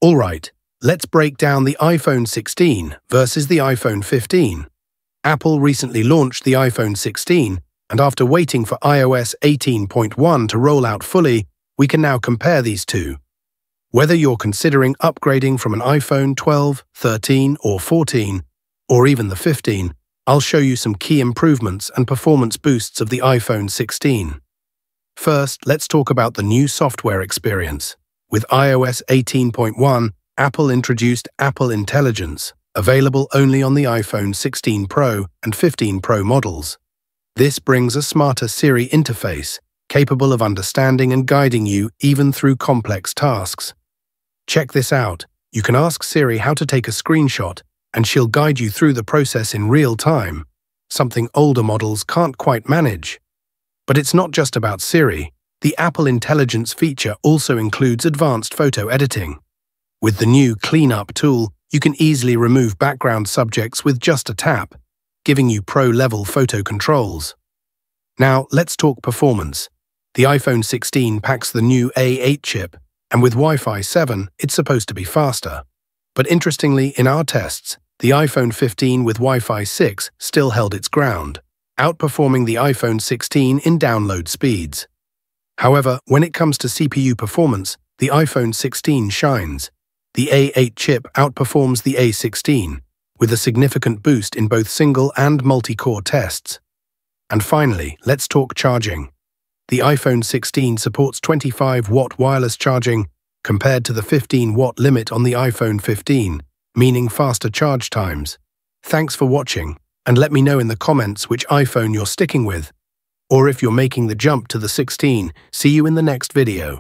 Alright, let's break down the iPhone 16 versus the iPhone 15. Apple recently launched the iPhone 16, and after waiting for iOS 18.1 to roll out fully, we can now compare these two. Whether you're considering upgrading from an iPhone 12, 13, or 14, or even the 15, I'll show you some key improvements and performance boosts of the iPhone 16. First, let's talk about the new software experience. With iOS 18.1, Apple introduced Apple Intelligence, available only on the iPhone 16 Pro and 15 Pro models. This brings a smarter Siri interface, capable of understanding and guiding you even through complex tasks. Check this out. You can ask Siri how to take a screenshot, and she'll guide you through the process in real time, something older models can't quite manage. But it's not just about Siri. The Apple Intelligence feature also includes advanced photo editing. With the new Cleanup tool, you can easily remove background subjects with just a tap, giving you pro-level photo controls. Now, let's talk performance. The iPhone 16 packs the new A8 chip, and with Wi-Fi 7, it's supposed to be faster. But interestingly, in our tests, the iPhone 15 with Wi-Fi 6 still held its ground, outperforming the iPhone 16 in download speeds. However, when it comes to CPU performance, the iPhone 16 shines. The A8 chip outperforms the A16, with a significant boost in both single and multi-core tests. And finally, let's talk charging. The iPhone 16 supports 25-watt wireless charging compared to the 15-watt limit on the iPhone 15, meaning faster charge times. Thanks for watching, and let me know in the comments which iPhone you're sticking with. Or if you're making the jump to the 16, see you in the next video.